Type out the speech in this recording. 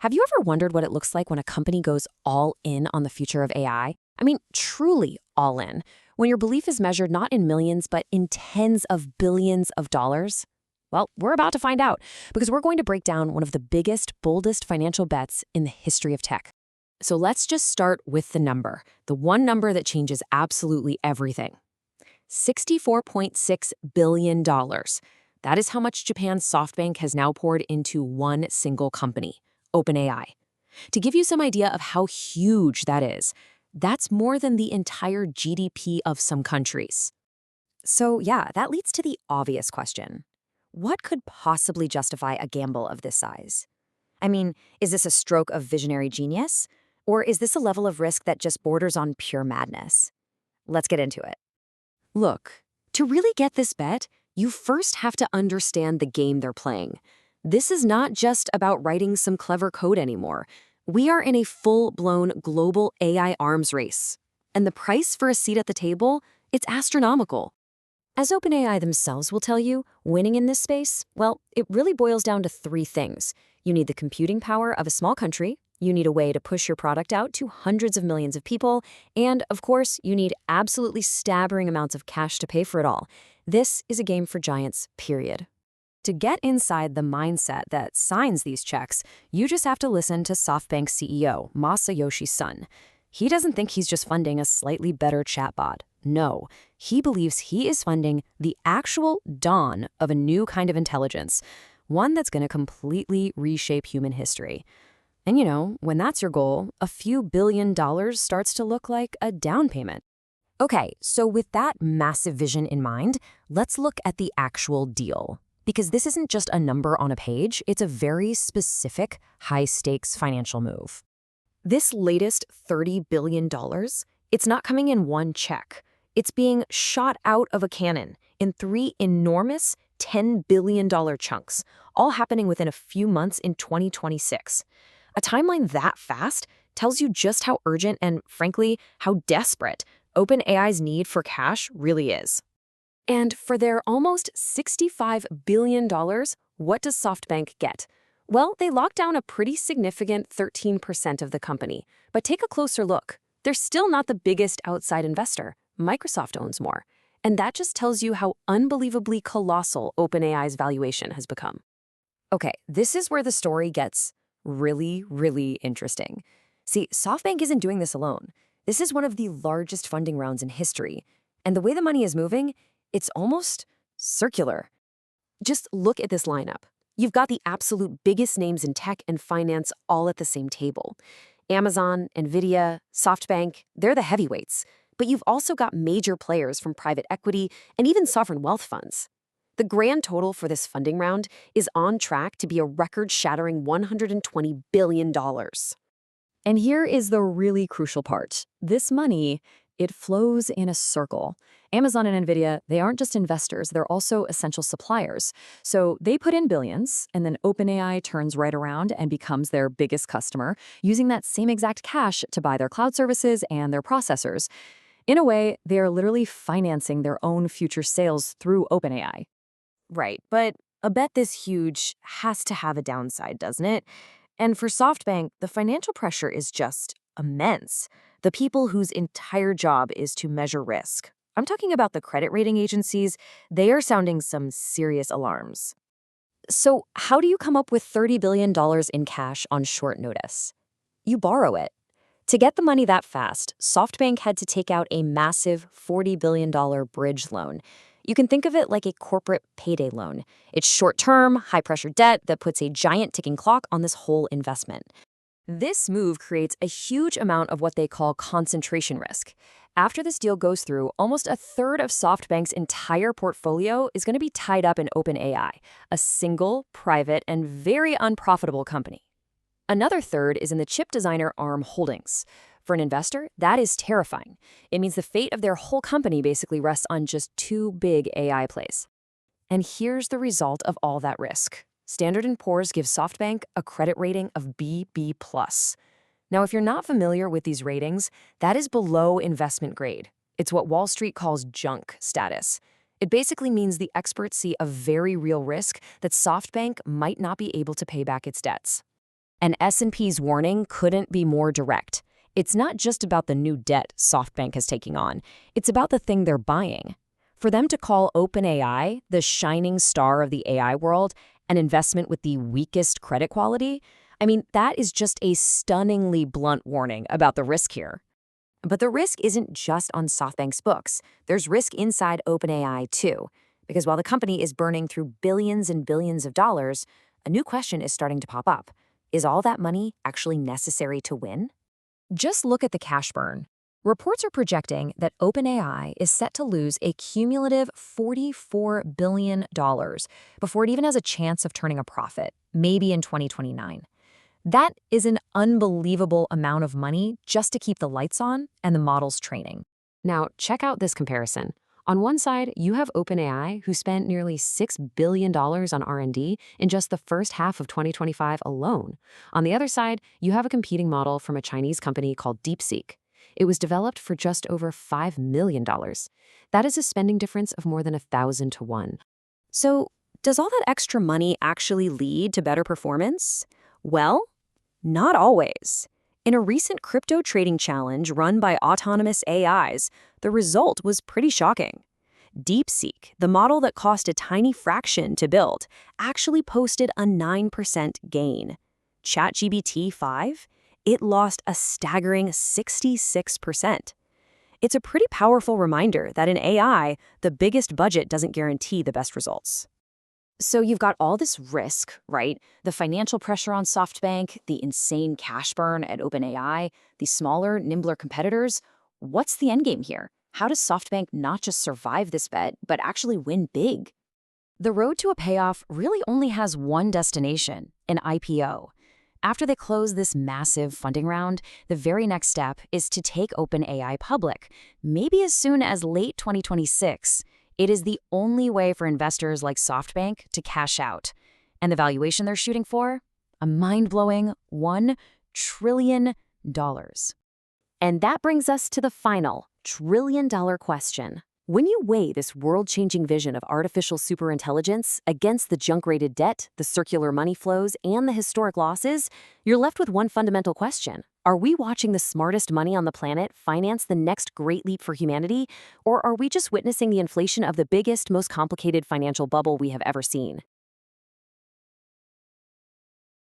Have you ever wondered what it looks like when a company goes all in on the future of AI? I mean, truly all in. When your belief is measured not in millions, but in tens of billions of dollars? Well, we're about to find out because we're going to break down one of the biggest, boldest financial bets in the history of tech. So let's just start with the number, the one number that changes absolutely everything. $64.6 billion. That is how much Japan's SoftBank has now poured into one single company, OpenAI. To give you some idea of how huge that is, that's more than the entire GDP of some countries. So yeah, that leads to the obvious question. What could possibly justify a gamble of this size? I mean, is this a stroke of visionary genius? Or is this a level of risk that just borders on pure madness? Let's get into it. Look, to really get this bet, you first have to understand the game they're playing. This is not just about writing some clever code anymore. We are in a full-blown global AI arms race. And the price for a seat at the table, it's astronomical. As OpenAI themselves will tell you, winning in this space, well, it really boils down to three things. You need the computing power of a small country, you need a way to push your product out to hundreds of millions of people, and, of course, you need absolutely staggering amounts of cash to pay for it all. This is a game for giants, period. To get inside the mindset that signs these checks, you just have to listen to SoftBank CEO Masayoshi Son. He doesn't think he's just funding a slightly better chatbot. No, he believes he is funding the actual dawn of a new kind of intelligence, one that's going to completely reshape human history. And when that's your goal, a few $billion starts to look like a down payment. Okay, so with that massive vision in mind, let's look at the actual deal. Because this isn't just a number on a page, it's a very specific, high-stakes financial move. This latest $30 billion, it's not coming in one check. It's being shot out of a cannon in three enormous $10 billion chunks, all happening within a few months in 2026. A timeline that fast tells you just how urgent and, frankly, how desperate OpenAI's need for cash really is. And for their almost $65 billion, what does SoftBank get? Well, they lock down a pretty significant 13% of the company. But take a closer look. They're still not the biggest outside investor. Microsoft owns more. And that just tells you how unbelievably colossal OpenAI's valuation has become. Okay, this is where the story gets really, really interesting. See, SoftBank isn't doing this alone. This is one of the largest funding rounds in history. And the way the money is moving, it's almost circular. Just look at this lineup. You've got the absolute biggest names in tech and finance all at the same table. Amazon, NVIDIA, SoftBank, they're the heavyweights. But you've also got major players from private equity and even sovereign wealth funds. The grand total for this funding round is on track to be a record-shattering $120 billion. And here is the really crucial part. This money, it flows in a circle. Amazon and NVIDIA, they aren't just investors, they're also essential suppliers. So they put in billions, and then OpenAI turns right around and becomes their biggest customer, using that same exact cash to buy their cloud services and their processors. In a way, they are literally financing their own future sales through OpenAI. Right, but a bet this huge has to have a downside, doesn't it? And for SoftBank, the financial pressure is just immense. The people whose entire job is to measure risk. I'm talking about the credit rating agencies. They are sounding some serious alarms. So how do you come up with $30 billion in cash on short notice? You borrow it. To get the money that fast, SoftBank had to take out a massive $40 billion bridge loan. You can think of it like a corporate payday loan. It's short-term, high-pressure debt that puts a giant ticking clock on this whole investment. This move creates a huge amount of what they call concentration risk. After this deal goes through, almost a third of SoftBank's entire portfolio is going to be tied up in OpenAI, a single, private, and very unprofitable company. Another third is in the chip designer ARM Holdings. For an investor, that is terrifying. It means the fate of their whole company basically rests on just two big AI plays. And here's the result of all that risk. Standard & Poor's gives SoftBank a credit rating of BB+. Now, if you're not familiar with these ratings, that is below investment grade. It's what Wall Street calls junk status. It basically means the experts see a very real risk that SoftBank might not be able to pay back its debts. And S&P's warning couldn't be more direct. It's not just about the new debt SoftBank is taking on. It's about the thing they're buying. For them to call OpenAI the shining star of the AI world, an investment with the weakest credit quality, I mean, that is just a stunningly blunt warning about the risk here. But the risk isn't just on SoftBank's books. There's risk inside OpenAI too. Because while the company is burning through billions and billions of dollars, a new question is starting to pop up. Is all that money actually necessary to win? Just look at the cash burn. Reports are projecting that OpenAI is set to lose a cumulative $44 billion before it even has a chance of turning a profit, maybe in 2029. That is an unbelievable amount of money just to keep the lights on and the models training. Now, check out this comparison. On one side, you have OpenAI, who spent nearly $6 billion on R&D in just the first half of 2025 alone. On the other side, you have a competing model from a Chinese company called DeepSeek. It was developed for just over $5 million. That is a spending difference of more than 1,000 to 1. So, does all that extra money actually lead to better performance? Well, not always. In a recent crypto trading challenge run by autonomous AIs, the result was pretty shocking. DeepSeek, the model that cost a tiny fraction to build, actually posted a 9% gain. ChatGPT-5? It lost a staggering 66%. It's a pretty powerful reminder that in AI, the biggest budget doesn't guarantee the best results. So you've got all this risk, right? The financial pressure on SoftBank, the insane cash burn at OpenAI, the smaller, nimbler competitors. What's the endgame here? How does SoftBank not just survive this bet, but actually win big? The road to a payoff really only has one destination, an IPO. After they close this massive funding round, the very next step is to take OpenAI public, maybe as soon as late 2026. It is the only way for investors like SoftBank to cash out. And the valuation they're shooting for? A mind-blowing $1 trillion. And that brings us to the final trillion-dollar question. When you weigh this world-changing vision of artificial superintelligence against the junk-rated debt, the circular money flows, and the historic losses, you're left with one fundamental question. Are we watching the smartest money on the planet finance the next great leap for humanity, or are we just witnessing the inflation of the biggest, most complicated financial bubble we have ever seen?